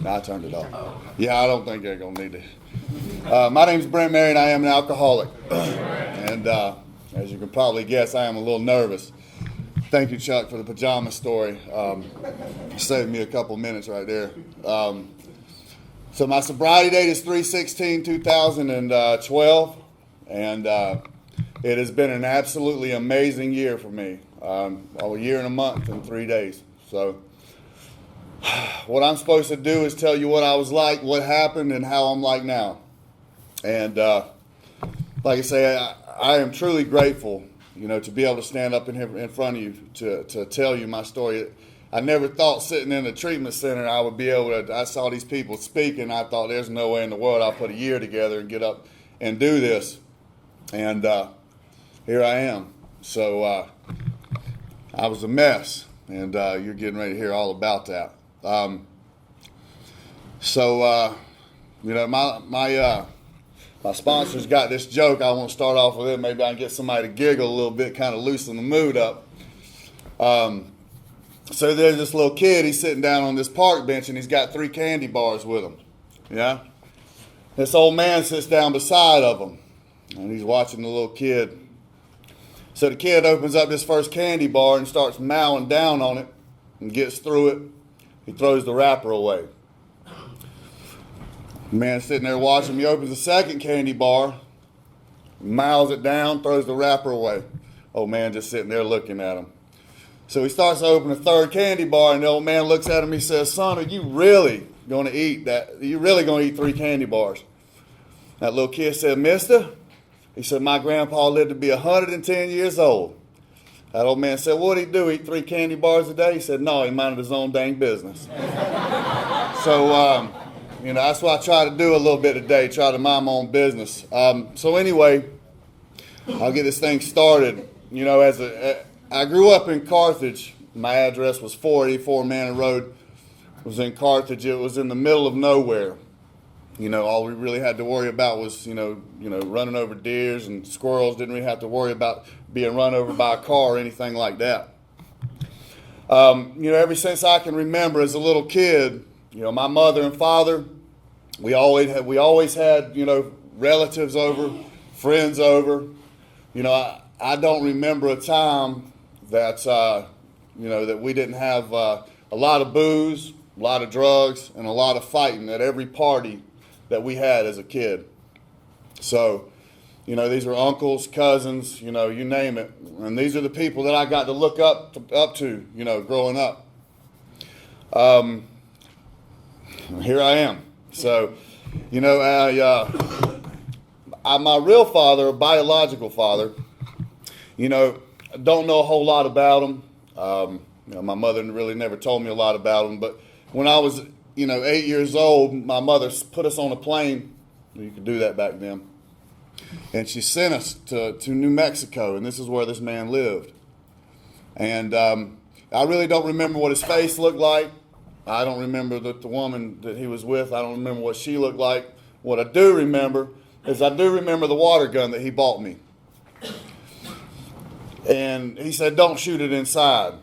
I turned it off. Yeah, I don't think they're going to need it. My name's Brent, and I am an alcoholic. And as you can probably guess, I am a little nervous. Thank you, Chuck, for the pajama story. Saved me a couple minutes right there. So my sobriety date is 3/16/2012, and it has been an absolutely amazing year for me. A year and a month and 3 days. So what I'm supposed to do is tell you what I was like, what happened, and how I'm like now. And like I say, I am truly grateful, to be able to stand up in front of you to tell you my story. I never thought sitting in a treatment center I would be able to. I saw these people speak, and I thought there's no way in the world I'll put a year together and get up and do this. And here I am. So I was a mess, and you're getting ready to hear all about that. My sponsors got this joke. I want to start off with it. Maybe I can get somebody to giggle a little bit, kind of loosen the mood up. So there's this little kid. He's sitting down on this park bench, and he's got 3 candy bars with him. Yeah. This old man sits down beside of him, and he's watching the little kid. So the kid opens up this first candy bar and starts mowing down on it and gets through it. He throws the wrapper away. The man's sitting there watching him. He opens the second candy bar, miles it down, throws the wrapper away. Old man just sitting there looking at him. So he starts to open a third candy bar, and the old man looks at him. He says, "Son, are you really going to eat that? Are you really going to eat 3 candy bars?" That little kid said, "Mister," he said, "my grandpa lived to be 110 years old." That old man said, "What'd he do, eat 3 candy bars a day?" He said, "No, he minded his own dang business." So, that's what I try to do a little bit today, try to mind my own business. So anyway, I'll get this thing started. I grew up in Carthage. My address was 484 Manor Road. It was in Carthage. It was in the middle of nowhere. All we really had to worry about was, running over deers and squirrels. Didn't really have to worry about being run over by a car or anything like that. Ever since I can remember as a little kid, my mother and father, we always had, relatives over, friends over. I don't remember a time that, that we didn't have a lot of booze, a lot of drugs, and a lot of fighting at every party that we had as a kid. So, these are uncles, cousins, you name it. And these are the people that I got to look up to, growing up. Here I am. So, my real father, or biological father, I don't know a whole lot about him. My mother really never told me a lot about him. But when I was, 8 years old, my mother put us on a plane. You could do that back then. And she sent us to New Mexico, and this is where this man lived. And I really don't remember what his face looked like. I don't remember the woman that he was with. I don't remember what she looked like. What I do remember is I do remember the water gun that he bought me. And he said, "Don't shoot it inside."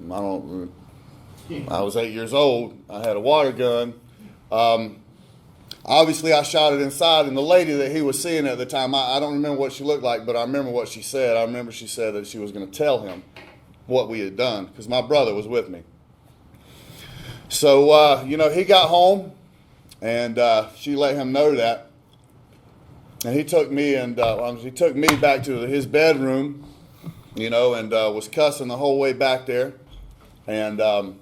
I was 8 years old. I had a water gun. Obviously, I shot it inside, and the lady that he was seeing at the time, I don't remember what she looked like, but I remember what she said. I remember she said that she was going to tell him what we had done, because my brother was with me. So, he got home, and she let him know that. And he took me back to his bedroom, and was cussing the whole way back there. And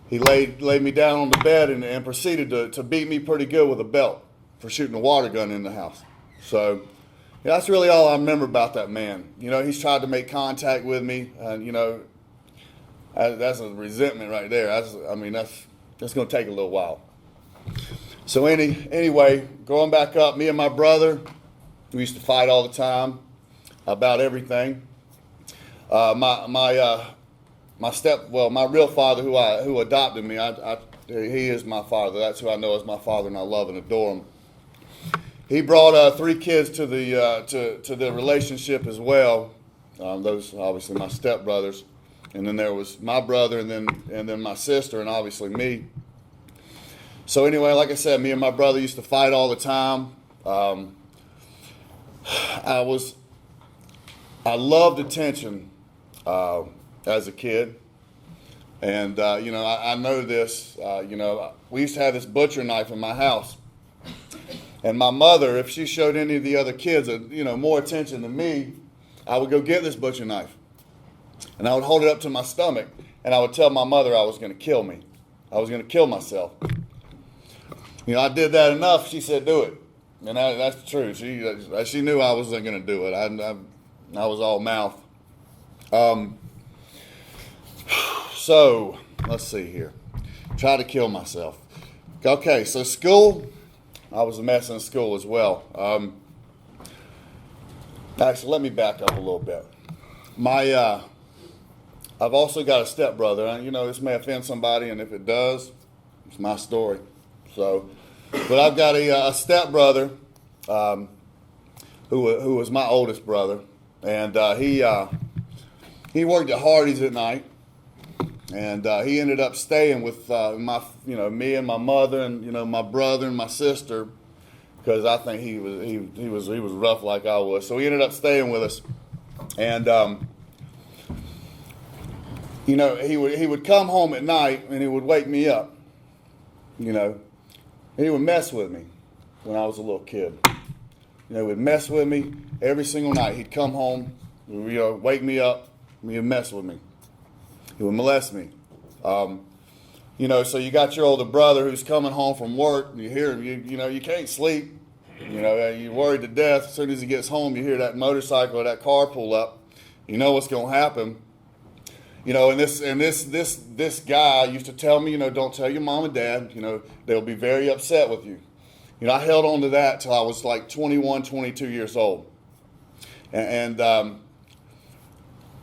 he laid me down on the bed and proceeded to beat me pretty good with a belt for shooting a water gun in the house. So that's really all I remember about that man. He's tried to make contact with me, and that's a resentment right there. That's going to take a little while. So anyway, growing back up, me and my brother, we used to fight all the time about everything. My real father, who adopted me, he is my father. That's who I know as my father, and I love and adore him. He brought 3 kids to the relationship as well. Those obviously my stepbrothers, and then there was my brother, and then my sister, and obviously me. So anyway, like I said, me and my brother used to fight all the time. I loved attention as a kid. And, I know this, we used to have this butcher knife in my house. And my mother, if she showed any of the other kids, more attention than me, I would go get this butcher knife. And I would hold it up to my stomach, and I would tell my mother I was going to kill me. I was going to kill myself. I did that enough. She said, do it. And that's the truth. She knew I wasn't going to do it. I was all mouth. So, let's see here. Try to kill myself. Okay, so school, I was a mess in school as well. Actually, let me back up a little bit. I've also got a stepbrother. This may offend somebody, and if it does, it's my story. So, but I've got a stepbrother who was my oldest brother, and he worked at Hardee's at night, and he ended up staying with me and my mother and my brother and my sister, because I think he was rough like I was. So he ended up staying with us, and he would come home at night and he would wake me up. He would mess with me when I was a little kid. He would mess with me every single night. He'd come home, wake me up, and he'd mess with me. He would molest me. So you got your older brother who's coming home from work, and you hear him, you can't sleep. You're worried to death. As soon as he gets home, you hear that motorcycle or that car pull up. You know what's going to happen. And this guy used to tell me, don't tell your mom and dad, they'll be very upset with you. I held on to that till I was like 21, 22 years old. And that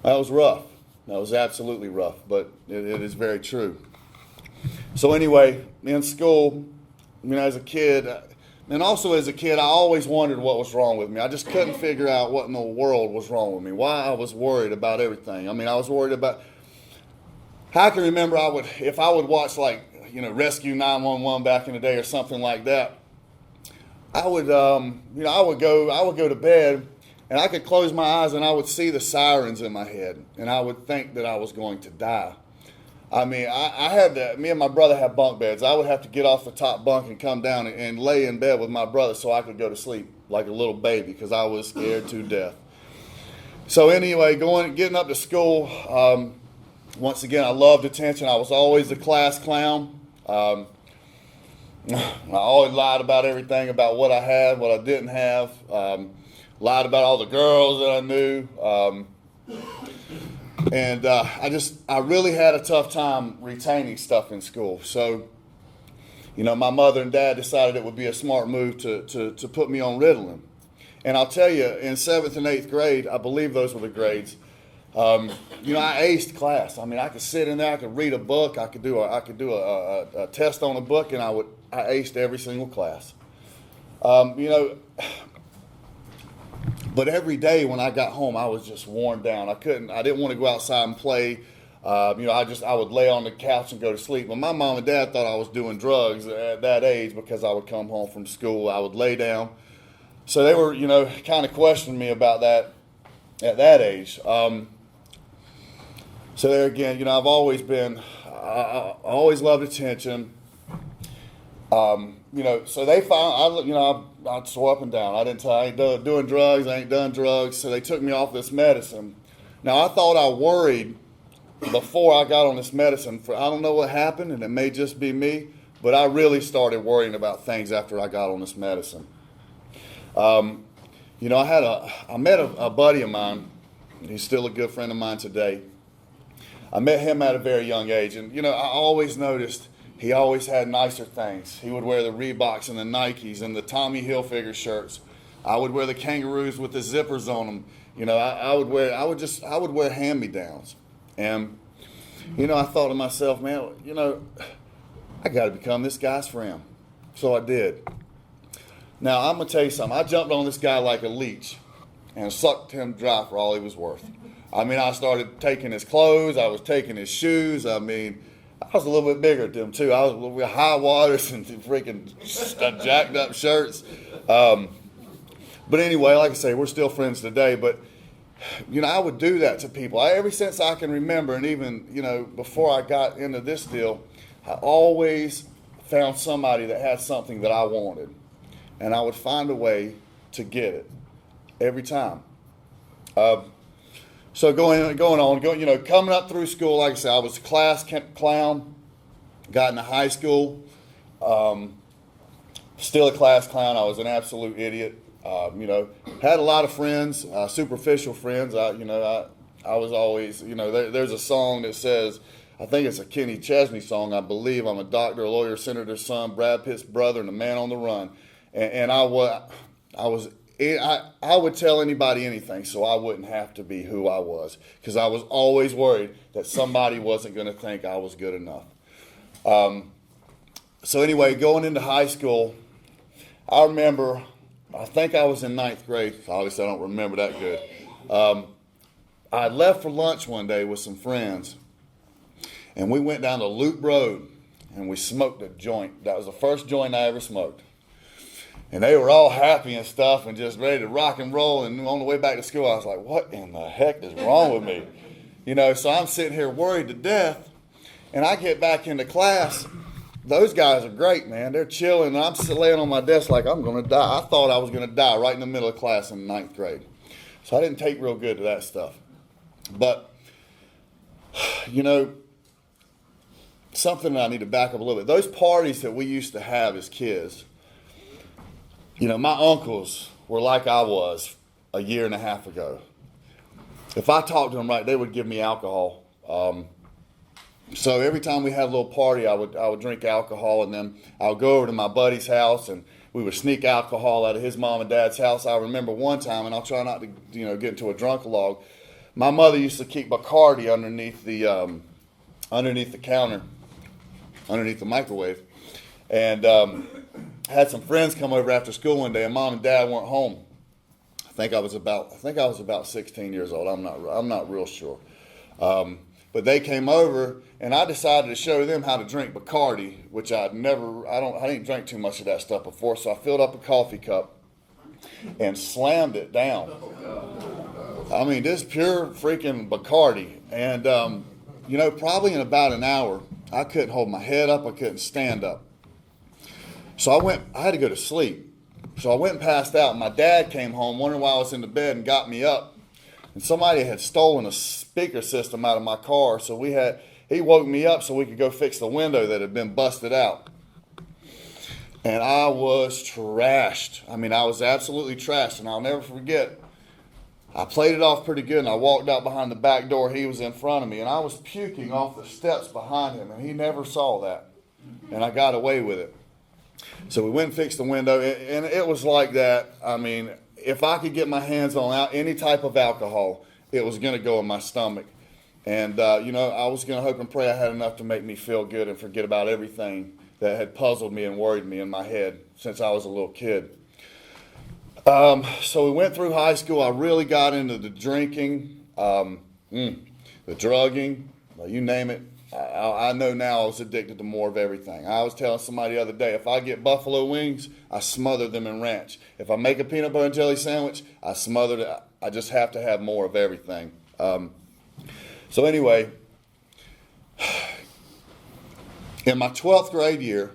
was rough. That was absolutely rough, but it is very true. So anyway, in school, as a kid, and also as a kid, I always wondered what was wrong with me. I just couldn't figure out what in the world was wrong with me, why I was worried about everything. I was worried about, I can remember if I would watch Rescue 911 back in the day or something like that, I would go to bed and I could close my eyes and I would see the sirens in my head and I would think that I was going to die. Me and my brother had bunk beds. I would have to get off the top bunk and come down and lay in bed with my brother so I could go to sleep like a little baby because I was scared to death. So anyway, getting up to school, once again, I loved attention. I was always the class clown. I always lied about everything, about what I had, what I didn't have. Lied about all the girls that I knew. And I really had a tough time retaining stuff in school. So, my mother and dad decided it would be a smart move to put me on Ritalin. And I'll tell you, in 7th and 8th grade, I believe those were the grades, I aced class. I could sit in there, I could read a book, I could do a test on a book, and I aced every single class. But every day when I got home, I was just worn down. I didn't want to go outside and play. I would lay on the couch and go to sleep. But my mom and dad thought I was doing drugs at that age because I would come home from school. I would lay down. So they were, kind of questioning me about that at that age. So there again, I've always been, I always loved attention. So they found, I swore up and down. I ain't doing drugs. I ain't done drugs. So they took me off this medicine. Now, I thought I worried before I got on this medicine. I don't know what happened, and it may just be me, but I really started worrying about things after I got on this medicine. I met a buddy of mine. He's still a good friend of mine today. I met him at a very young age, and, I always noticed he always had nicer things. He would wear the Reeboks and the Nikes and the Tommy Hilfiger shirts. I would wear the Kangaroos with the zippers on them. I would wear hand-me-downs. And, I thought to myself, man, I got to become this guy's friend. So I did. Now, I'm going to tell you something. I jumped on this guy like a leech and sucked him dry for all he was worth. I started taking his clothes. I was taking his shoes. I was a little bit bigger than them too. I was with high waters and freaking jacked up shirts. But anyway, like I say, we're still friends today. But I would do that to people. Ever since I can remember, and even before I got into this deal, I always found somebody that had something that I wanted, and I would find a way to get it every time. So coming up through school, like I said, I was a class clown. Got into high school, still a class clown. I was an absolute idiot. Had a lot of friends, superficial friends. I was always, there's a song that says, I think it's a Kenny Chesney song, I believe. I'm a doctor, a lawyer, senator's son, Brad Pitt's brother, and a man on the run. And I would tell anybody anything so I wouldn't have to be who I was, because I was always worried that somebody wasn't going to think I was good enough. So anyway, going into high school, I remember, I think I was in 9th grade. Obviously, I don't remember that good. I left for lunch one day with some friends, and we went down to Loop Road, and we smoked a joint. That was the first joint I ever smoked. And they were all happy and stuff and just ready to rock and roll. And on the way back to school, I was like, what in the heck is wrong with me? So I'm sitting here worried to death. And I get back into class. Those guys are great, man. They're chilling. And I'm laying on my desk like I'm going to die. I thought I was going to die right in the middle of class in 9th grade. So I didn't take real good to that stuff. But, something that I need to back up a little bit. Those parties that we used to have as kids, my uncles were like I was a year and a half ago. If I talked to them right, they would give me alcohol. So every time we had a little party, I would drink alcohol, and then I would go over to my buddy's house, and we would sneak alcohol out of his mom and dad's house. I remember one time, and I'll try not to get into a drunk-a-log. My mother used to keep Bacardi underneath the counter, underneath the microwave, and had some friends come over after school one day, and mom and dad weren't home. I think I was about 16 years old. I'm not real sure. But they came over, and I decided to show them how to drink Bacardi, which I didn't drink too much of that stuff before. So I filled up a coffee cup and slammed it down. I mean, this pure freaking Bacardi. And probably in about an hour, I couldn't hold my head up. I couldn't stand up. So I had to go to sleep. So I went and passed out. My dad came home, wondering why I was in the bed, and got me up. And somebody had stolen a speaker system out of my car. So he woke me up so we could go fix the window that had been busted out. And I was trashed. I mean, I was absolutely trashed. And I'll never forget, I played it off pretty good, and I walked out behind the back door. He was in front of me, and I was puking off the steps behind him, and he never saw that. And I got away with it. So we went and fixed the window, and it was like that. I mean, if I could get my hands on any type of alcohol, it was going to go in my stomach. And, I was going to hope and pray I had enough to make me feel good and forget about everything that had puzzled me and worried me in my head since I was a little kid. So we went through high school. I really got into the drinking, the drugging, you name it. I know now I was addicted to more of everything. I was telling somebody the other day, if I get buffalo wings, I smother them in ranch. If I make a peanut butter and jelly sandwich, I smother it. I just have to have more of everything. So anyway, in my 12th grade year,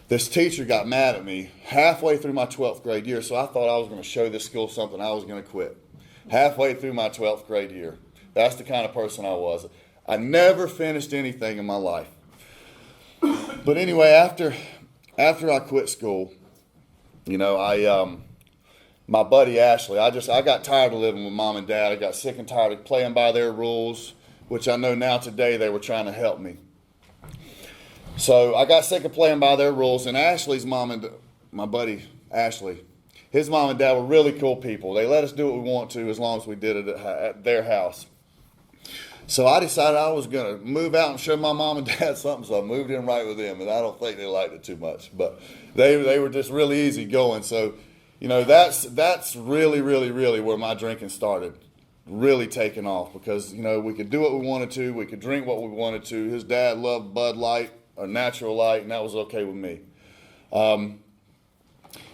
this teacher got mad at me halfway through my 12th grade year, so I thought I was going to show this school something. I was going to quit. Halfway through my 12th grade year. That's the kind of person I was. I never finished anything in my life. But anyway, after I quit school, my buddy Ashley, I got tired of living with mom and dad. I got sick and tired of playing by their rules, which I know now today they were trying to help me. So I got sick of playing by their rules, and Ashley's mom and my buddy Ashley, his mom and dad were really cool people. They let us do what we want to as long as we did it at their house. So I decided I was going to move out and show my mom and dad something, so I moved in right with them, and I don't think they liked it too much. But they were just really easy going. So, that's really, really, really where my drinking started. really taken off because, you know, we could do what we wanted to. We could drink what we wanted to. His dad loved Bud Light or Natural Light, and that was okay with me.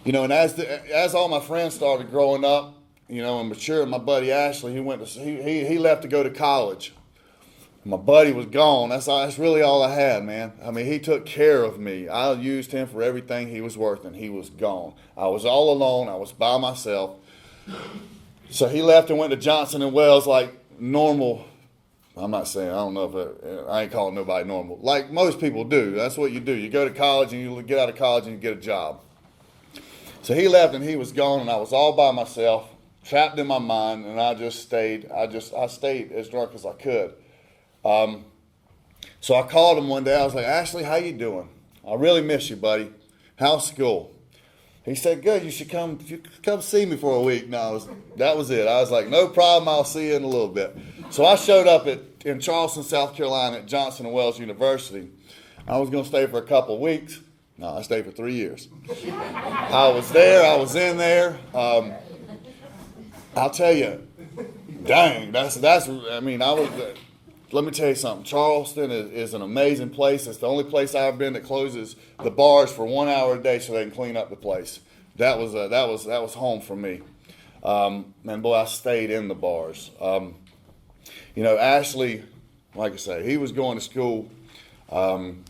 You know, and as all my friends started growing up, you know, and maturing, my buddy Ashley, he left to go to college. My buddy was gone. That's really all I had, man. I mean, he took care of me. I used him for everything he was worth, and he was gone. I was all alone. I was by myself. So he left and went to Johnson & Wales like normal. I'm not saying, I don't know if I ain't calling nobody normal. Like most people do. That's what you do. You go to college and you get out of college and you get a job. So he left and he was gone, and I was all by myself, trapped in my mind, and I just stayed. I stayed as drunk as I could. So I called him one day. I was like, Ashley, how you doing? I really miss you, buddy. How's school? He said, good. You should come see me for a week. No, that was it. I was like, no problem. I'll see you in a little bit. So I showed up in Charleston, South Carolina at Johnson & Wales University. I was going to stay for a couple of weeks. No, I stayed for 3 years. I was there. I was in there. I'll tell you, dang, I mean, I was. Let me tell you something. Charleston is an amazing place. It's the only place I've been that closes the bars for 1 hour a day so they can clean up the place. That was home for me. And boy, I stayed in the bars. You know, Ashley, like I say, he was going to school. And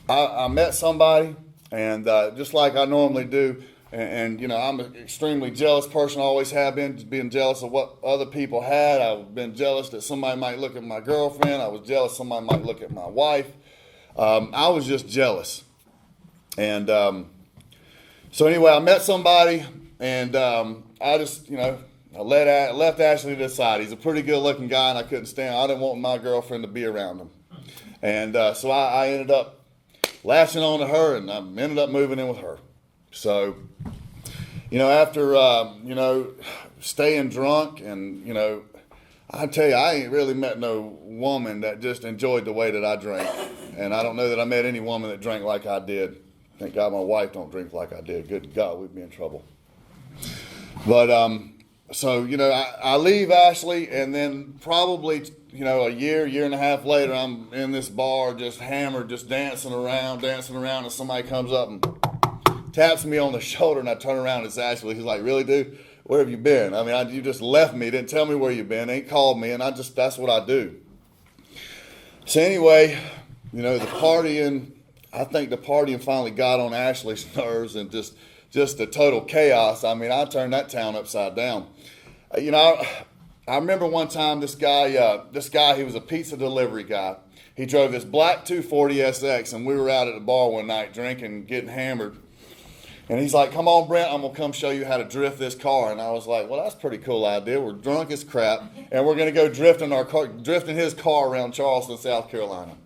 I met somebody, and just like I normally do. And, you know, I'm an extremely jealous person, always have been, just being jealous of what other people had. I've been jealous that somebody might look at my girlfriend. I was jealous somebody might look at my wife. I was just jealous. And so anyway, I met somebody, and I just, you know, I left Ashley to the side. He's a pretty good-looking guy, and I didn't want my girlfriend to be around him. And so I ended up latching on to her, and I ended up moving in with her. So, you know, after, you know, staying drunk and, you know, I tell you, I ain't really met no woman that just enjoyed the way that I drank. And I don't know that I met any woman that drank like I did. Thank God my wife don't drink like I did. Good God, we'd be in trouble. But, so, you know, I leave Ashley, and then probably, you know, a year and a half later, I'm in this bar just hammered, just dancing around, and somebody comes up and taps me on the shoulder, and I turn around and it's Ashley. He's like, really, dude? Where have you been? I mean, you just left me, didn't tell me where you've been, ain't called me, and that's what I do. So anyway, you know, I think the partying finally got on Ashley's nerves, and just the total chaos. I mean, I turned that town upside down. You know, I remember one time this guy, he was a pizza delivery guy. He drove this black 240 SX, and we were out at the bar one night drinking, getting hammered. And he's like, come on, Brent, I'm going to come show you how to drift this car. And I was like, well, that's a pretty cool idea. We're drunk as crap, and we're going to go drifting his car around Charleston, South Carolina.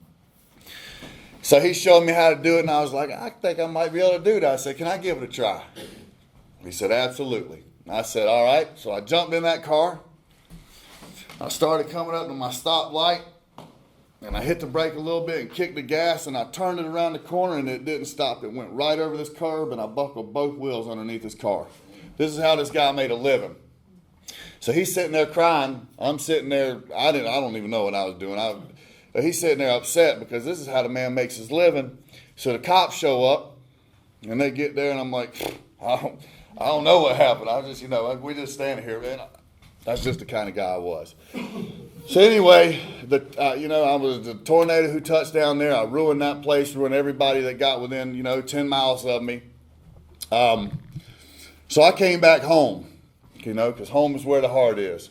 So he showed me how to do it, and I was like, I think I might be able to do that. I said, can I give it a try? He said, absolutely. And I said, all right. So I jumped in that car. I started coming up to my stoplight, and I hit the brake a little bit and kicked the gas, and I turned it around the corner, and it didn't stop. It went right over this curb, and I buckled both wheels underneath his car. This is how this guy made a living. So he's sitting there crying. I'm sitting there. I don't even know what I was doing. He's sitting there upset because this is how the man makes his living. So the cops show up, and they get there, and I'm like, I don't know what happened. I just, you know, we just standing here, man. That's just the kind of guy I was. So anyway, you know, I was the tornado who touched down there. I ruined that place, ruined everybody that got within, you know, 10 miles of me. So I came back home, you know, because home is where the heart is.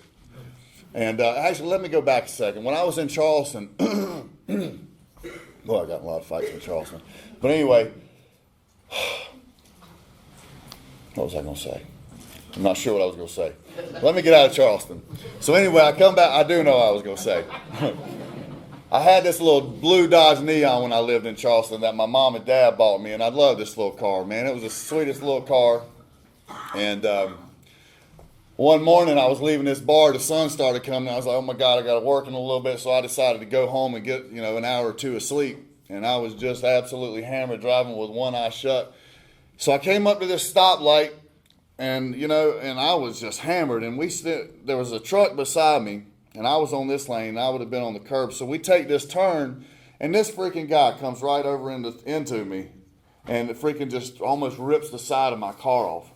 And actually, let me go back a second. When I was in Charleston, boy, I got a lot of fights in Charleston. But anyway, what was I going to say? I'm not sure what I was going to say. Let me get out of Charleston. So anyway, I come back. I do know what I was going to say. I had this little blue Dodge Neon when I lived in Charleston that my mom and dad bought me, and I loved this little car, man. It was the sweetest little car. And one morning I was leaving this bar. The sun started coming. I was like, oh, my God, I got to work in a little bit. So I decided to go home and get, you know, an hour or two of sleep. And I was just absolutely hammered, driving with one eye shut. So I came up to this stoplight, and and I was just hammered. And there was a truck beside me, and I was on this lane. And I would have been on the curb. So we take this turn, and this freaking guy comes right over into me, and it freaking just almost rips the side of my car off.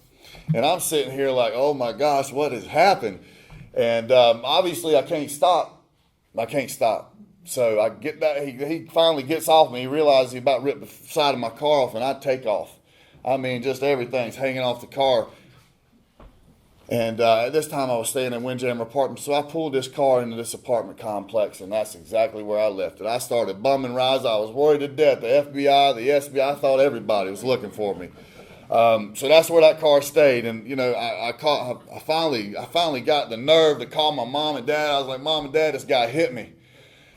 And I'm sitting here like, oh my gosh, what has happened? And obviously I can't stop. So I get that. He finally gets off me. He realizes he about ripped the side of my car off, and I take off. I mean, just everything's hanging off the car. And at this time, I was staying in Windjammer Apartments, so I pulled this car into this apartment complex, and that's exactly where I left it. I started bumming rides. I was worried to death. The FBI, the SBI, I thought everybody was looking for me. So that's where that car stayed. And I finally got the nerve to call my mom and dad. I was like, Mom and Dad, this guy hit me.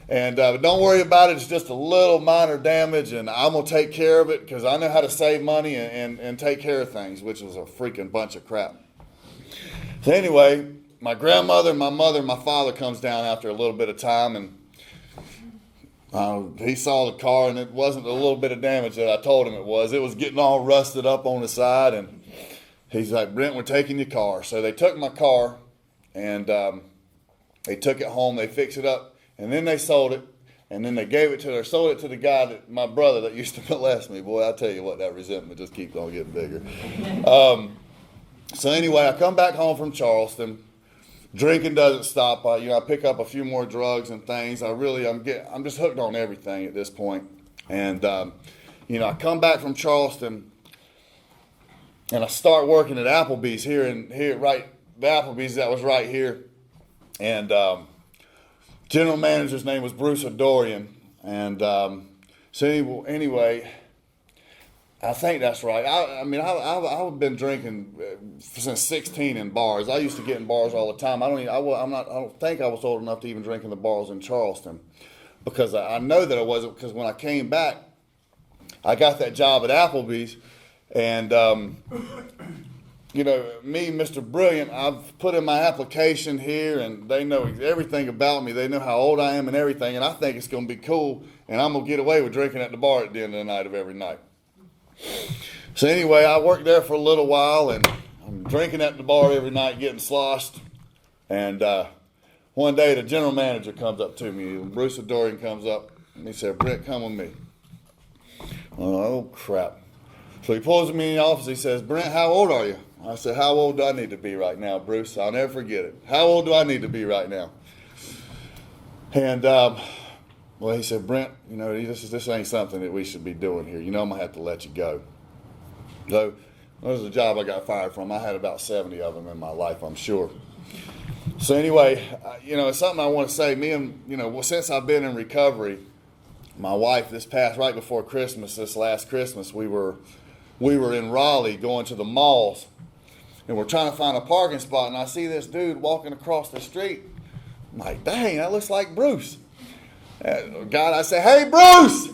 And don't worry about it. It's just a little minor damage, and I'm going to take care of it because I know how to save money and take care of things, which was a freaking bunch of crap. So anyway, my grandmother, my mother, and my father comes down after a little bit of time, and he saw the car, and it wasn't a little bit of damage that I told him it was. It was getting all rusted up on the side, and he's like, Brent, we're taking your car. So they took my car, and they took it home. They fixed it up. And then they sold it, and then they sold it to the guy, my brother that used to molest me. Boy, I tell you what, that resentment just keeps on getting bigger. So anyway, I come back home from Charleston. Drinking doesn't stop. I pick up a few more drugs and things. I'm just hooked on everything at this point. And I come back from Charleston, and I start working at Applebee's the Applebee's that was right here, and general manager's name was Bruce O'Dorian, and so anyway, I think that's right. I've been drinking since 16 in bars. I used to get in bars all the time. I don't think I was old enough to even drink in the bars in Charleston, because I know that I wasn't, because when I came back, I got that job at Applebee's, and me, Mr. Brilliant, I've put in my application here, and they know everything about me. They know how old I am and everything, and I think it's going to be cool, and I'm going to get away with drinking at the bar at the end of the night of every night. So anyway, I worked there for a little while, and I'm drinking at the bar every night, getting sloshed, and one day the general manager comes up to me, and Bruce O'Dorian comes up, and he said, Brent, come with me. Oh, crap. So he pulls me in the office. He says, Brent, how old are you? I said, how old do I need to be right now, Bruce? I'll never forget it. How old do I need to be right now? And, he said, Brent, this ain't something that we should be doing here. I'm going to have to let you go. So, that was a job I got fired from. I had about 70 of them in my life, I'm sure. So anyway, it's something I want to say. Since I've been in recovery, my wife, right before Christmas, this last Christmas, we were in Raleigh going to the malls, and we're trying to find a parking spot, and I see this dude walking across the street. I'm like, dang, that looks like Bruce. God, I say, hey, Bruce!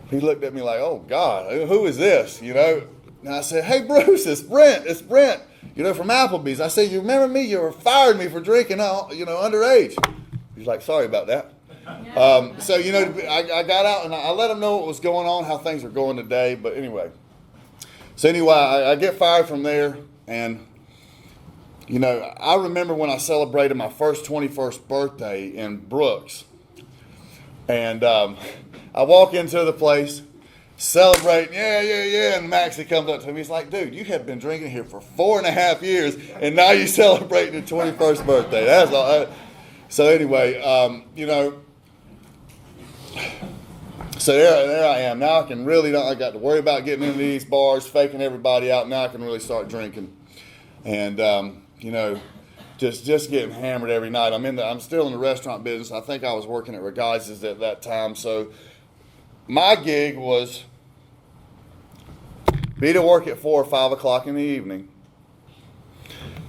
He looked at me like, oh, God, who is this, And I said, hey, Bruce, it's Brent, from Applebee's. I said, you remember me? You fired me for drinking, underage. He's like, sorry about that. I got out and I let him know what was going on, how things were going today. But anyway, I get fired from there, and I remember when I celebrated my first 21st birthday in Brooks, and I walk into the place, celebrating, yeah, and Maxie comes up to me. He's like, dude, you have been drinking here for 4.5 years, and now you're celebrating your 21st birthday. That's all. So anyway, So there I am. Now I can really I got to worry about getting into these bars, faking everybody out. Now I can really start drinking, and just getting hammered every night. I'm still in the restaurant business. I think I was working at Regaizes at that time. So my gig was be to work at 4 or 5 o'clock in the evening.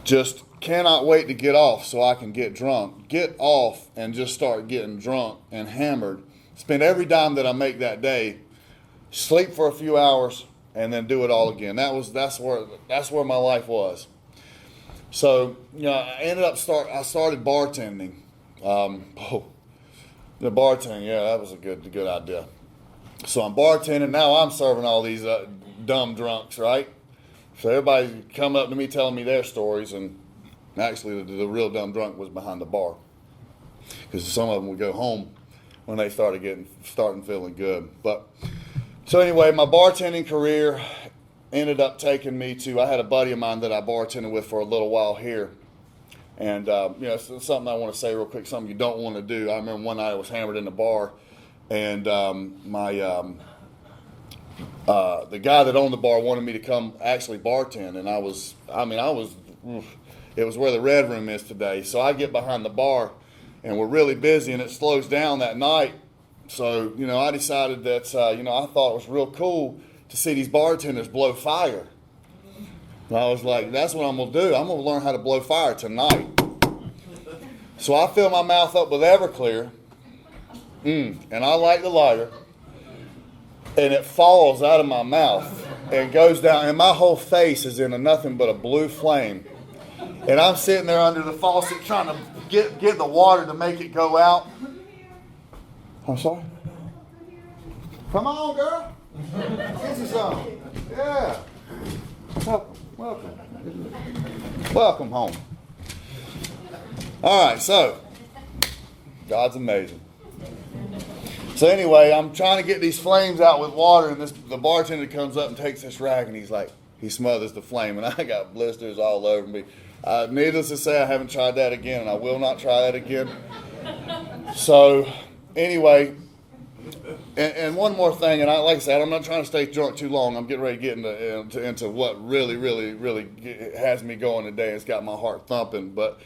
Just cannot wait to get off so I can get drunk. Get off and just start getting drunk and hammered. Spend every dime that I make that day, sleep for a few hours, and then do it all again. That's where my life was. So I started bartending. The bartending, yeah, that was a good idea. So I'm bartending now. I'm serving all these dumb drunks, right? So everybody come up to me telling me their stories, and actually the real dumb drunk was behind the bar, because some of them would go home when they starting feeling good. But so anyway, my bartending career ended up taking me to, I had a buddy of mine that I bartended with for a little while here. And, it's something I want to say real quick, something you don't want to do. I remember one night I was hammered in the bar, and the guy that owned the bar wanted me to come actually bartend. And it was where the Red Room is today. So I get behind the bar, and we're really busy, and it slows down that night. So, I decided that, I thought it was real cool to see these bartenders blow fire. And I was like, that's what I'm going to do. I'm going to learn how to blow fire tonight. So I fill my mouth up with Everclear, and I light the lighter, and it falls out of my mouth and goes down, and my whole face is in nothing but a blue flame. And I'm sitting there under the faucet trying to get the water to make it go out. I'm sorry? Come on, girl. Get you some. Yeah. Welcome home. All right, so God's amazing. So anyway, I'm trying to get these flames out with water, and the bartender comes up and takes this rag, and he smothers the flame, and I got blisters all over me. Needless to say, I haven't tried that again, and I will not try that again. So anyway, and one more thing, and like I said, I'm not trying to stay drunk too long. I'm getting ready to get into what really, really, really has me going today. It's got my heart thumping. But,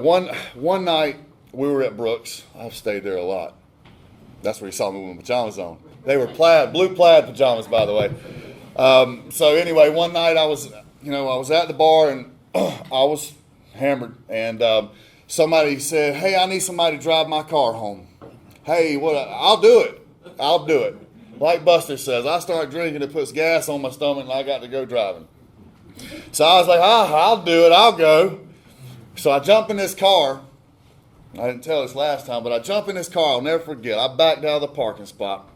one night we were at Brooks. I've stayed there a lot. That's where you saw me with my pajamas on. They were blue plaid pajamas, by the way. So anyway, one night I was at the bar, and I was hammered, and somebody said, "Hey, I need somebody to drive my car home." Hey, I'll do it. Like Buster says, I start drinking, it puts gas on my stomach, and I got to go driving. So I was like, I'll do it, I'll go. So I jump in this car. I didn't tell this last time, but I jump in this car, I'll never forget. I backed out of the parking spot.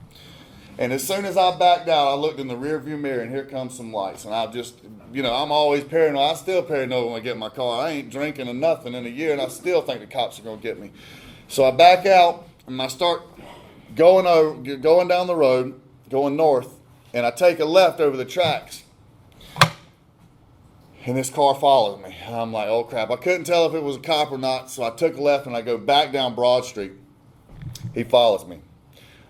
And as soon as I backed out, I looked in the rearview mirror, and here comes some lights. And I just, I'm always paranoid. I'm still paranoid when I get in my car. I ain't drinking or nothing in a year, and I still think the cops are going to get me. So I back out, and I start going down the road, going north, and I take a left over the tracks. And this car follows me. I'm like, oh crap. I couldn't tell if it was a cop or not, so I took a left and I go back down Broad Street. He follows me.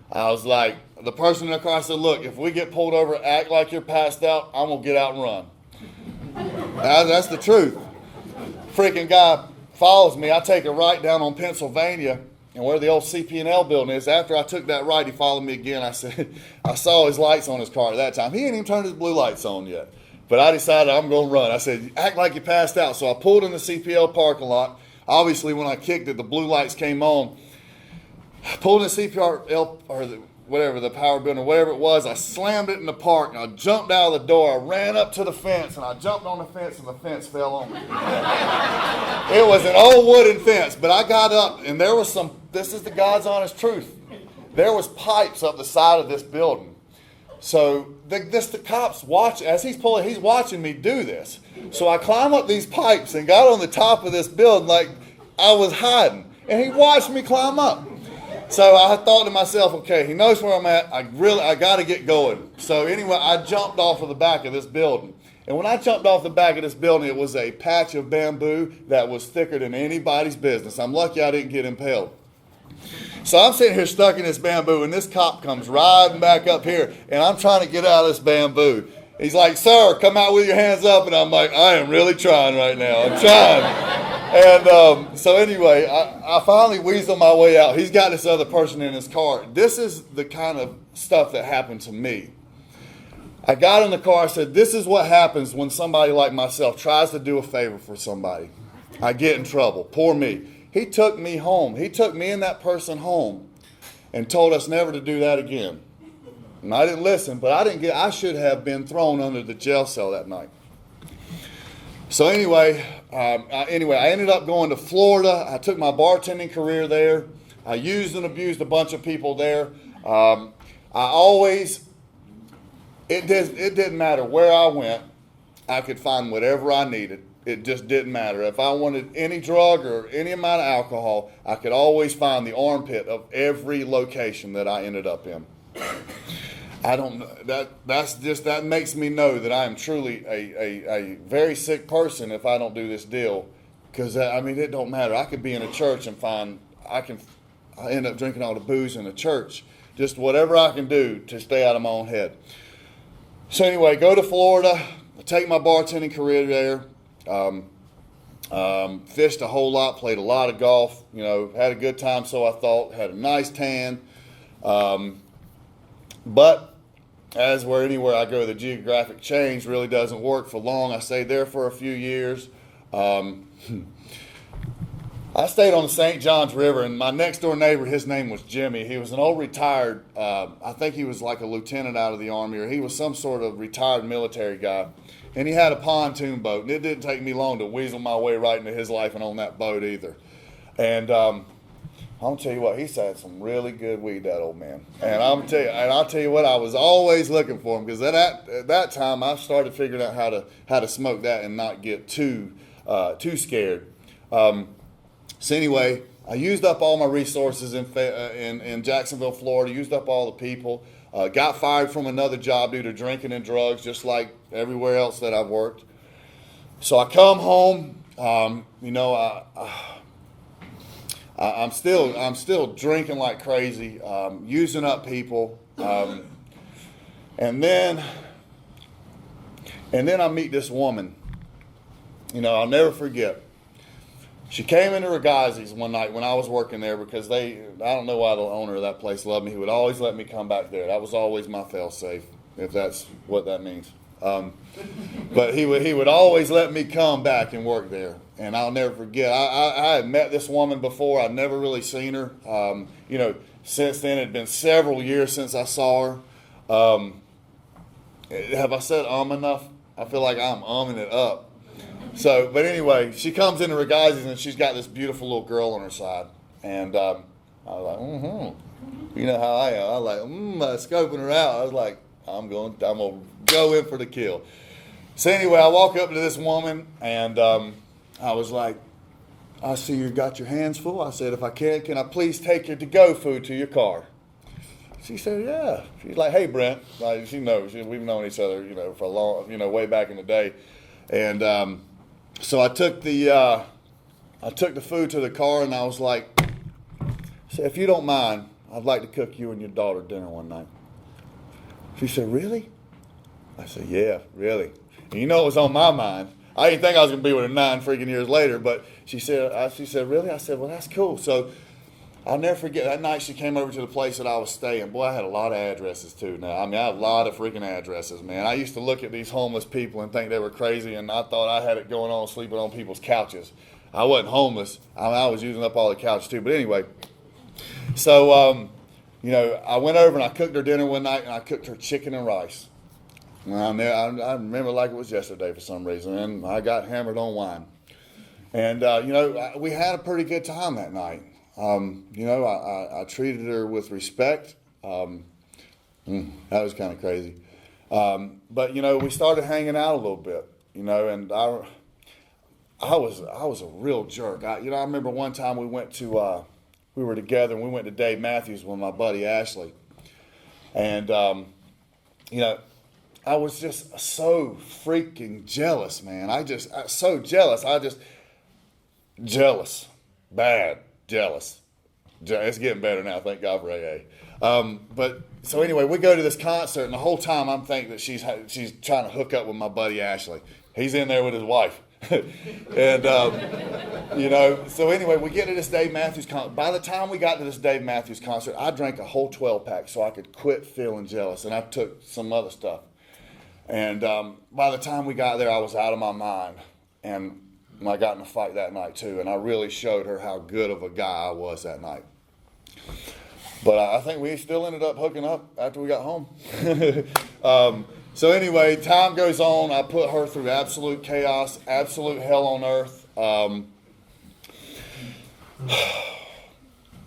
I was like, the person in the car said, look, if we get pulled over, act like you're passed out, I'm going to get out and run. That's the truth. Freaking guy follows me. I take a right down on Pennsylvania, and where the old CP&L building is. After I took that right, he followed me again. I said, I saw his lights on his car at that time. He hadn't even turned his blue lights on yet. But I decided I'm going to run. I said, act like you passed out. So I pulled in the CPL parking lot. Obviously, when I kicked it, the blue lights came on. I pulled in the CPL, or the power building, or whatever it was. I slammed it in the park, and I jumped out of the door. I ran up to the fence, and I jumped on the fence, and the fence fell on me. It was an old wooden fence, but I got up, and there was this is the God's honest truth. There was pipes up the side of this building. So the cops watch, as he's watching me do this. So I climb up these pipes and got on the top of this building like I was hiding. And he watched me climb up. So I thought to myself, okay, he knows where I'm at. I got to get going. So anyway, I jumped off of the back of this building. And when I jumped off the back of this building, it was a patch of bamboo that was thicker than anybody's business. I'm lucky I didn't get impaled. So I'm sitting here stuck in this bamboo, and this cop comes riding back up here, and I'm trying to get out of this bamboo. He's like, sir, come out with your hands up. And I'm like, I am really trying right now. I'm trying. And so anyway, I finally weaseled my way out. He's got this other person in his car. This is the kind of stuff that happened to me. I got in the car. I said, this is what happens when somebody like myself tries to do a favor for somebody. I get in trouble. Poor me. He took me home. He took me and that person home and told us never to do that again. And I didn't listen, but I should have been thrown under the jail cell that night. So anyway, I ended up going to Florida. I took my bartending career there. I used and abused a bunch of people there. I always It didn't matter where I went. I could find whatever I needed. It just didn't matter. If I wanted any drug or any amount of alcohol, I could always find the armpit of every location that I ended up in. I don't know. That makes me know that I am truly a very sick person if I don't do this deal. Because, it don't matter. I could be in a church and I end up drinking all the booze in the church. Just whatever I can do to stay out of my own head. So anyway, go to Florida, take my bartending career there. Fished a whole lot, played a lot of golf, had a good time, so I thought, had a nice tan. But as anywhere I go, the geographic change really doesn't work for long. I stayed there for a few years. I stayed on the St. Johns River, and my next door neighbor, his name was Jimmy. He was an old retired, I think he was like a lieutenant out of the Army, or he was some sort of retired military guy. And he had a pontoon boat, and it didn't take me long to weasel my way right into his life and on that boat either. And I'll tell you what, he's had some really good weed, that old man. And I'll tell you what, I was always looking for him, because at that time I started figuring out how to smoke that and not get too scared. So anyway, I used up all my resources in Jacksonville, Florida. Used up all the people. Got fired from another job due to drinking and drugs, just like everywhere else that I've worked. So I come home. I'm still drinking like crazy, using up people, and then I meet this woman. I'll never forget. She came into Regazzi's one night when I was working there, because I don't know why the owner of that place loved me. He would always let me come back there. That was always my fail-safe, if that's what that means. But he would always let me come back and work there. And I'll never forget, I had met this woman before. I'd never really seen her. Since then, it had been several years since I saw her. Have I said enough? I feel like I'm umming it up. So, but anyway, she comes into Regazzi's and she's got this beautiful little girl on her side. And I was like, You know how I am. I was like, scoping her out. I was like, I'm going to go in for the kill. So anyway, I walk up to this woman and I was like, I see you got your hands full. I said, if I can I please take your to-go food to your car? She said, yeah. She's like, hey, Brent. Like, she knows. We've known each other, for a long, way back in the day. And so I took the food to the car, and I was like, if you don't mind, I'd like to cook you and your daughter dinner one night. She said, really? I said, yeah, really. And it was on my mind. I didn't think I was going to be with her 9 freaking years later, but she said, really? I said, well, that's cool. So I'll never forget that night she came over to the place that I was staying. Boy, I had a lot of addresses too now. I have a lot of freaking addresses, man. I used to look at these homeless people and think they were crazy, and I thought I had it going on sleeping on people's couches. I wasn't homeless. I was using up all the couches too. But anyway, so, I went over and I cooked her dinner one night, and I cooked her chicken and rice. I remember like it was yesterday for some reason, and I got hammered on wine. And, we had a pretty good time that night. I treated her with respect. That was kind of crazy. But, we started hanging out a little bit, and I was a real jerk. I remember one time we were together and we went to Dave Matthews with my buddy Ashley. And, I was just so freaking jealous, man. So jealous. Jealous. Bad. Jealous. It's getting better now, thank God for AA. But so anyway, we go to this concert, and the whole time I'm thinking that she's trying to hook up with my buddy Ashley. He's in there with his wife. And, so anyway, we get to this Dave Matthews concert. By the time we got to this Dave Matthews concert, I drank a whole 12-pack so I could quit feeling jealous, and I took some other stuff. And by the time we got there, I was out of my mind. And I got in a fight that night too, and I really showed her how good of a guy I was that night. But I think we still ended up hooking up after we got home. So anyway, time goes on. I put her through absolute chaos, absolute hell on earth.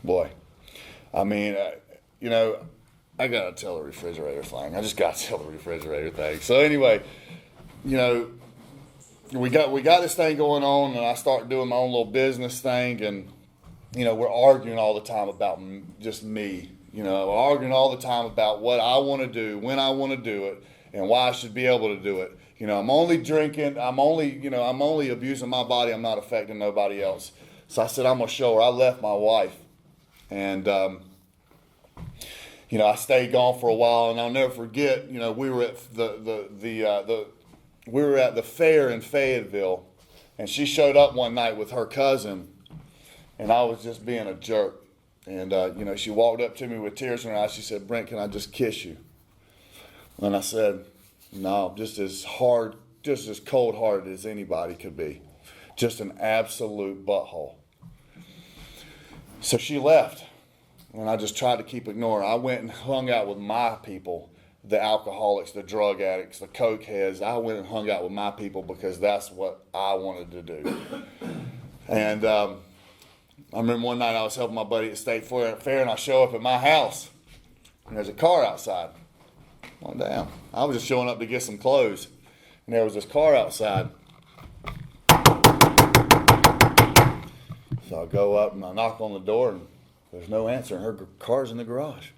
Boy, I got to tell the refrigerator thing. I just got to tell the refrigerator thing. So anyway, you know, we got this thing going on, and I start doing my own little business thing, and, you know, we're arguing all the time about just me. You know, we're arguing all the time about what I want to do, when I want to do it, and why I should be able to do it. You know, I'm only drinking. I'm only abusing my body. I'm not affecting nobody else. So I said, I'm going to show her. I left my wife. And, you know, I stayed gone for a while. And I'll never forget, you know, we were at the fair in Fayetteville. And she showed up one night with her cousin. And I was just being a jerk. And, you know, she walked up to me with tears in her eyes. She said, Brent, can I just kiss you? And I said, no, just as cold-hearted as anybody could be. Just an absolute butthole. So she left, and I just tried to keep ignoring her. I went and hung out with my people, the alcoholics, the drug addicts, the coke heads. I went and hung out with my people because that's what I wanted to do. And I remember one night I was helping my buddy at State Fair, and I show up at my house, and there's a car outside. Well, damn. I was just showing up to get some clothes, and there was this car outside. So I go up and I knock on the door, and there's no answer, and her car's in the garage.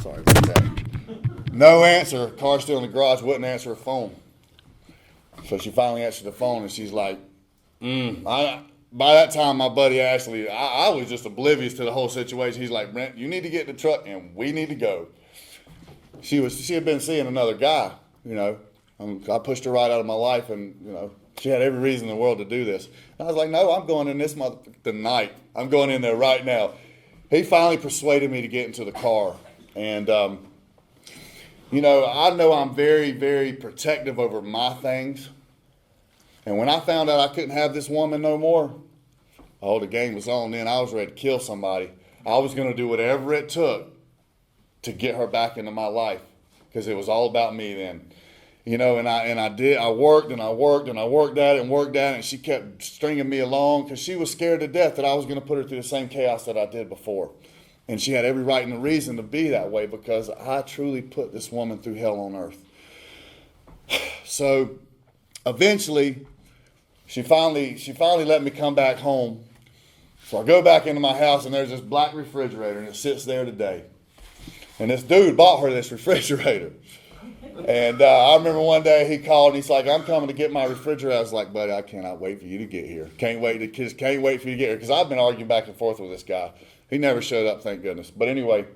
Sorry about that. No answer. Car's still in the garage. Wouldn't answer her phone. So she finally answered the phone, and she's like, by that time, my buddy Ashley, I was just oblivious to the whole situation. He's like, Brent, you need to get in the truck, and we need to go. She had been seeing another guy, you know. I pushed her right out of my life, and, you know, she had every reason in the world to do this. And I was like, no, I'm going in this tonight. I'm going in there right now. He finally persuaded me to get into the car. And, you know I'm very, very protective over my things. And when I found out I couldn't have this woman no more, the game was on then. I was ready to kill somebody. I was going to do whatever it took to get her back into my life because it was all about me then. You know, and I did. I worked and I worked and I worked at it, and she kept stringing me along because she was scared to death that I was going to put her through the same chaos that I did before. And she had every right and the reason to be that way because I truly put this woman through hell on earth. So eventually, She finally let me come back home. So I go back into my house, and there's this black refrigerator, and it sits there today. And this dude bought her this refrigerator. And I remember one day he called, and he's like, I'm coming to get my refrigerator. I was like, buddy, I cannot wait for you to get here. Can't wait for you to get here. Because I've been arguing back and forth with this guy. He never showed up, thank goodness. But anyway,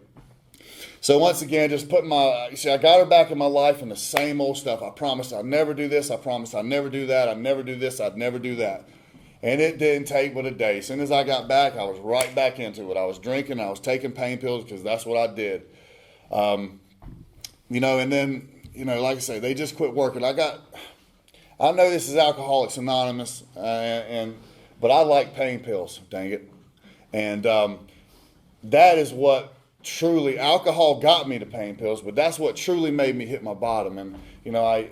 so once again, just I got her back in my life and the same old stuff. I promised I'd never do this. I promised I'd never do that. I'd never do this. I'd never do that. And it didn't take but a day. As soon as I got back, I was right back into it. I was drinking. I was taking pain pills because that's what I did. You know, and then, you know, like I say, they just quit working. I know this is Alcoholics Anonymous, but I like pain pills, dang it. And that is what truly, alcohol got me to pain pills, but that's what truly made me hit my bottom. And, you know,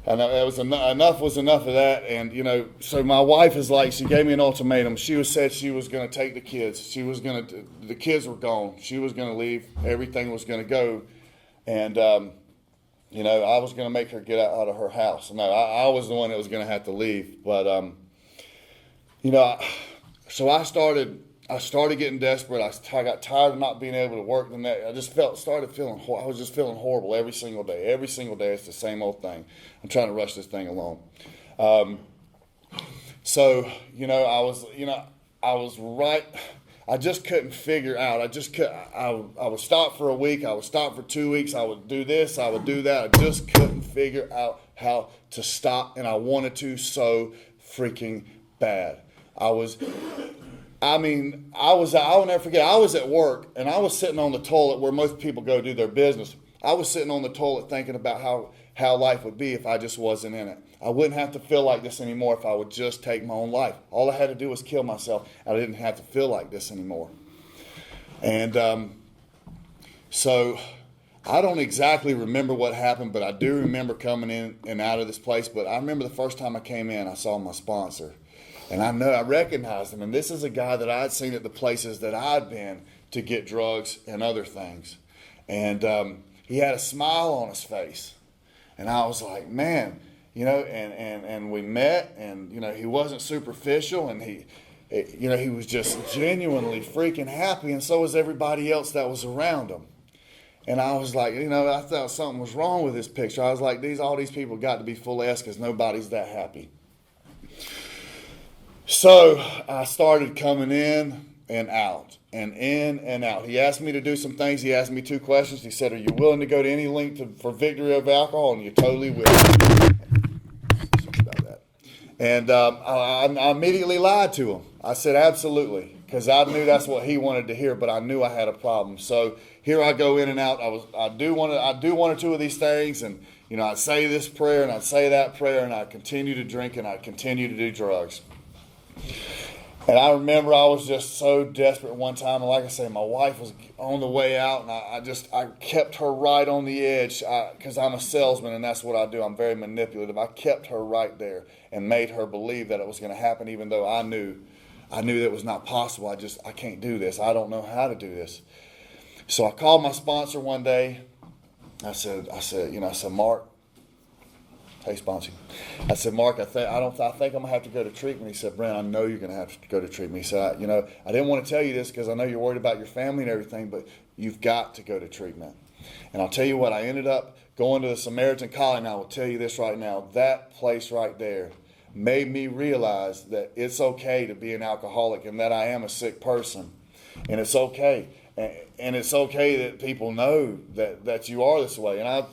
enough was enough of that. And, you know, so my wife is like, she gave me an ultimatum. She said she was going to take the kids. The kids were gone. She was going to leave. Everything was going to go. And, you know, I was going to make her get out of her house. No, I was the one that was going to have to leave. But, you know, so I started getting desperate. I got tired of not being able to work the next. I was just feeling horrible every single day. Every single day, it's the same old thing. I'm trying to rush this thing along. So, you know, I was right. I just couldn't figure out. I would stop for a week. I would stop for 2 weeks. I would do this. I would do that. I just couldn't figure out how to stop, and I wanted to so freaking bad. I'll never forget, I was at work, and I was sitting on the toilet where most people go do their business. I was sitting on the toilet thinking about how life would be if I just wasn't in it. I wouldn't have to feel like this anymore if I would just take my own life. All I had to do was kill myself. I didn't have to feel like this anymore. And so I don't exactly remember what happened, but I do remember coming in and out of this place. But I remember the first time I came in, I saw my sponsor. And I recognized him. And this is a guy that I'd seen at the places that I'd been to get drugs and other things. And he had a smile on his face. And I was like, man, and we met, and, he wasn't superficial, and he was just genuinely freaking happy, and so was everybody else that was around him. And I was like, I thought something was wrong with this picture. I was like, all these people got to be full of S because nobody's that happy. So I started coming in and out, and in and out. He asked me to do some things. He asked me 2 questions. He said, are you willing to go to any length for victory of alcohol? And you totally will. Sorry about that. And I immediately lied to him. I said, absolutely, because I knew that's what he wanted to hear, but I knew I had a problem. So here I go in and out. I do one or two of these things, and I'd say this prayer and I'd say that prayer, and I'd continue to drink and I'd continue to do drugs. And I remember I was just so desperate one time, and like I say, my wife was on the way out, and I kept her right on the edge because I'm a salesman, and that's what I do. I'm very manipulative. I kept her right there and made her believe that it was going to happen, even though I knew that it was not possible. I can't do this. I don't know how to do this. So I called my sponsor one day. I said, Mark, hey, sponsor. I said, Mark, I think I'm gonna have to go to treatment. He said, Brent, I know you're gonna have to go to treatment. He said, I didn't want to tell you this because I know you're worried about your family and everything, but you've got to go to treatment. And I'll tell you what, I ended up going to the Samaritan Colony, and I will tell you this right now, that place right there made me realize that it's okay to be an alcoholic and that I am a sick person. And it's okay. And it's okay that people know that you are this way. And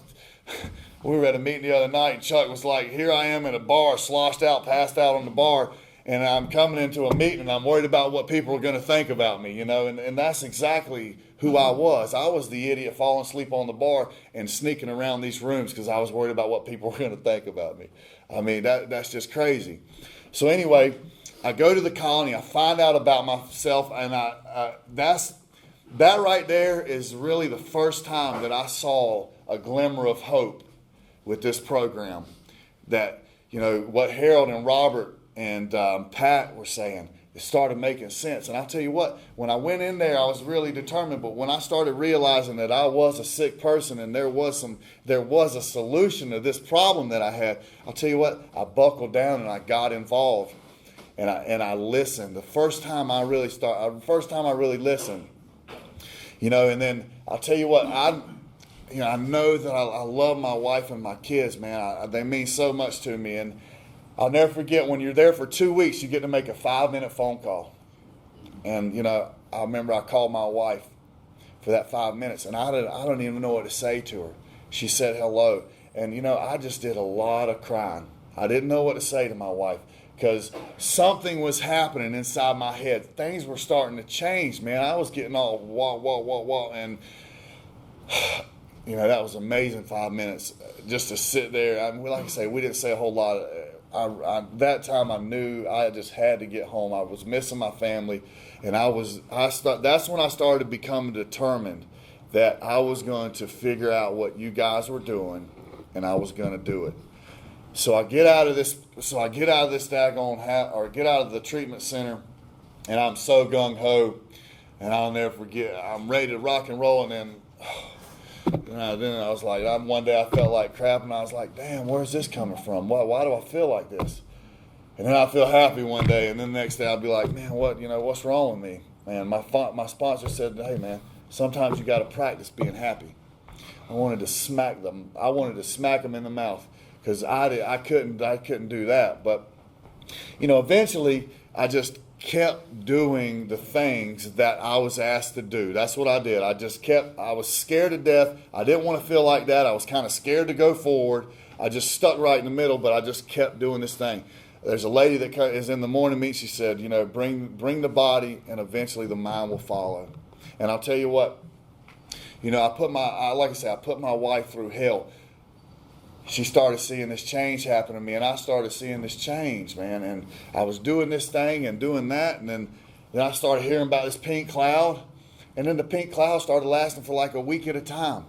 we were at a meeting the other night, and Chuck was like, here I am in a bar, sloshed out, passed out on the bar, and I'm coming into a meeting, and I'm worried about what people are going to think about me, and that's exactly who I was. I was the idiot falling asleep on the bar and sneaking around these rooms because I was worried about what people were going to think about me. I mean, that's just crazy. So anyway, I go to the colony, I find out about myself, and that right there is really the first time that I saw a glimmer of hope with this program. That, what Harold and Robert and Pat were saying, it started making sense. And I'll tell you what, when I went in there, I was really determined. But when I started realizing that I was a sick person and there was a solution to this problem that I had, I'll tell you what, I buckled down and I got involved. And I listened. The first time I really listened, and then I'll tell you what, I know that I love my wife and my kids, man. They mean so much to me. And I'll never forget, when you're there for 2 weeks, you get to make a 5-minute phone call. And, I remember I called my wife for that 5 minutes, and I don't even know what to say to her. She said hello. And, I just did a lot of crying. I didn't know what to say to my wife because something was happening inside my head. Things were starting to change, man. I was getting all wah. And, that was amazing 5 minutes just to sit there. Like I say, we didn't say a whole lot. That time I knew I just had to get home. I was missing my family, and that's when I started becoming determined that I was going to figure out what you guys were doing, and I was going to do it. So I get out of this get out of the treatment center, and I'm so gung ho, and I'll never forget. I'm ready to rock and roll, and then I was like, one day I felt like crap, and I was like, damn, where's this coming from? Why do I feel like this? And then I feel happy one day, and then the next day I'll be like, man, what's wrong with me? Man, my sponsor said, hey, man, sometimes you got to practice being happy. I wanted to smack them in the mouth because I couldn't do that. But, eventually I just kept doing the things that I was asked to do. That's what I did. I was scared to death. I didn't want to feel like that. I was kind of scared to go forward. I just stuck right in the middle, but I just kept doing this thing. There's a lady that is in the morning meeting. She said, bring the body and eventually the mind will follow. And I'll tell you what, I put my wife through hell. She started seeing this change happen to me, and I started seeing this change, man. And I was doing this thing and doing that, and then I started hearing about this pink cloud, and then the pink cloud started lasting for like a week at a time,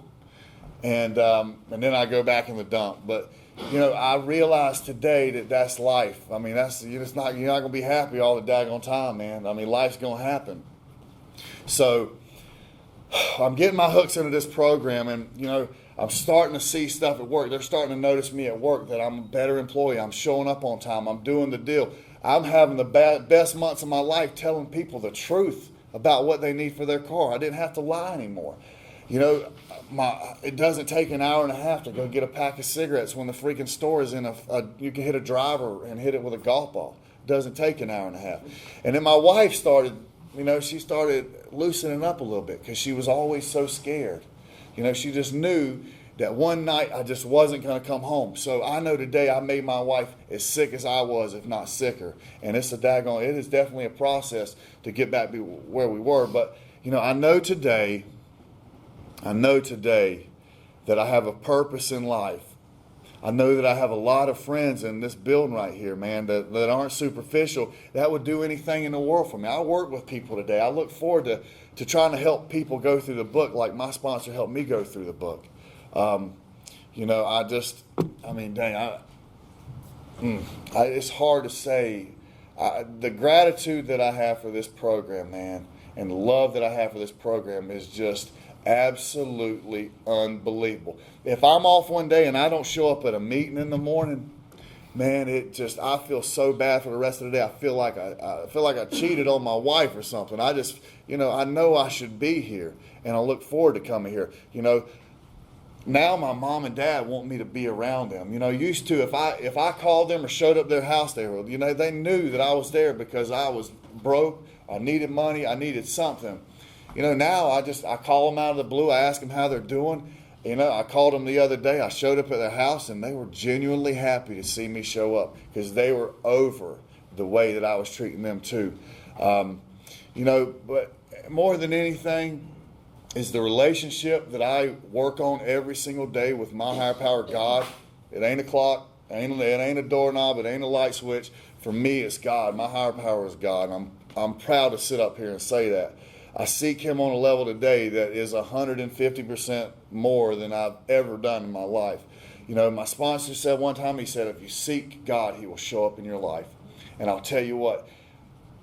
and then I go back in the dump. But I realize today that that's life. I mean, you're not going to be happy all the daggone time, man. I mean, life's going to happen. So I'm getting my hooks into this program, and, I'm starting to see stuff at work. They're starting to notice me at work, that I'm a better employee. I'm showing up on time. I'm doing the deal. I'm having the best months of my life telling people the truth about what they need for their car. I didn't have to lie anymore. It doesn't take an hour and a half to go get a pack of cigarettes when the freaking store is in you can hit a driver and hit it with a golf ball. It doesn't take an hour and a half. And then my wife started, she started loosening up a little bit because she was always so scared. She just knew that one night I just wasn't going to come home. So I know today I made my wife as sick as I was, if not sicker. And it is definitely a process to get back to where we were. But, I know today that I have a purpose in life. I know that I have a lot of friends in this building right here, man, that aren't superficial, that would do anything in the world for me. I work with people today. I look forward to trying to help people go through the book like my sponsor helped me go through the book. It's hard to say. The gratitude that I have for this program, man, and the love that I have for this program is just absolutely unbelievable. If I'm off one day and I don't show up at a meeting in the morning, man, I feel so bad for the rest of the day. I feel like I cheated on my wife or something. I just, I know I should be here, and I look forward to coming here. Now my mom and dad want me to be around them. Used to, if I called them or showed up at their house, they knew that I was there because I was broke, I needed money, I needed something. Now I call them out of the blue. I ask them how they're doing. I called them the other day. I showed up at their house, and they were genuinely happy to see me show up because they were over the way that I was treating them too. But more than anything is the relationship that I work on every single day with my higher power, God. It ain't a clock. It ain't a doorknob. It ain't a light switch. For me, it's God. My higher power is God. I'm proud to sit up here and say that. I seek Him on a level today that is 150% more than I've ever done in my life. My sponsor said one time, he said, if you seek God, He will show up in your life. And I'll tell you what,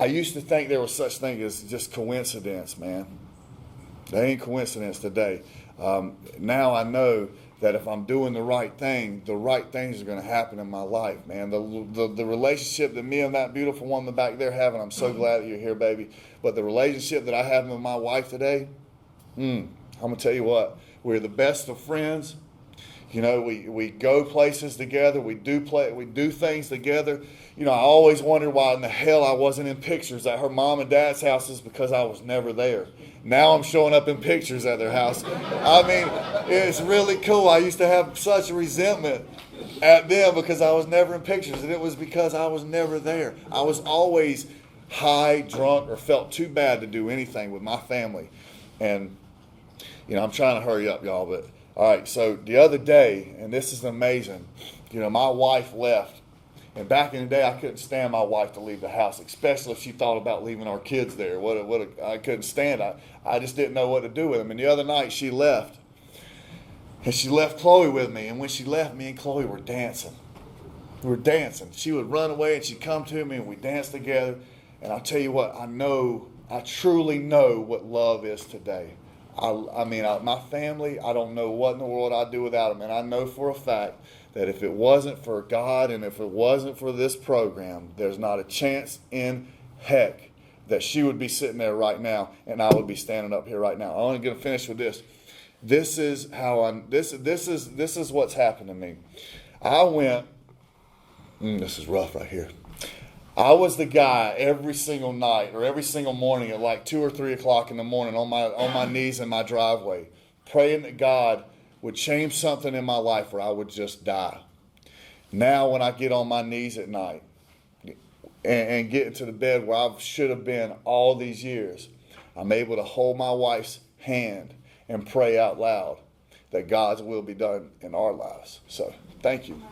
I used to think there was such thing as just coincidence, man. There ain't coincidence today. Now I know that if I'm doing the right thing, the right things are going to happen in my life, man. The relationship that me and that beautiful woman back there having, I'm so glad that you're here, baby. But the relationship that I have with my wife today, I'm going to tell you what, we're the best of friends. We go places together. We do things together. I always wondered why in the hell I wasn't in pictures at her mom and dad's houses because I was never there. Now I'm showing up in pictures at their house. I mean, it's really cool. I used to have such resentment at them because I was never in pictures, and it was because I was never there. I was always high, drunk, or felt too bad to do anything with my family. And, I'm trying to hurry up, y'all, but all right, so the other day, and this is amazing, my wife left. And back in the day, I couldn't stand my wife to leave the house, especially if she thought about leaving our kids there. I couldn't stand it. I just didn't know what to do with them. And the other night, she left. And she left Chloe with me. And when she left, me and Chloe were dancing. We were dancing. She would run away, and she'd come to me, and we'd dance together. And I'll tell you what, I truly know what love is today. My family, I don't know what in the world I'd do without them. And I know for a fact that if it wasn't for God and if it wasn't for this program, there's not a chance in heck that she would be sitting there right now and I would be standing up here right now. I'm only going to finish with this. This is what's happened to me. I went, this is rough right here. I was the guy every single night or every single morning at like 2 or 3 o'clock in the morning on my knees in my driveway, praying that God would change something in my life or I would just die. Now when I get on my knees at night and get into the bed where I should have been all these years, I'm able to hold my wife's hand and pray out loud that God's will be done in our lives. So, thank you.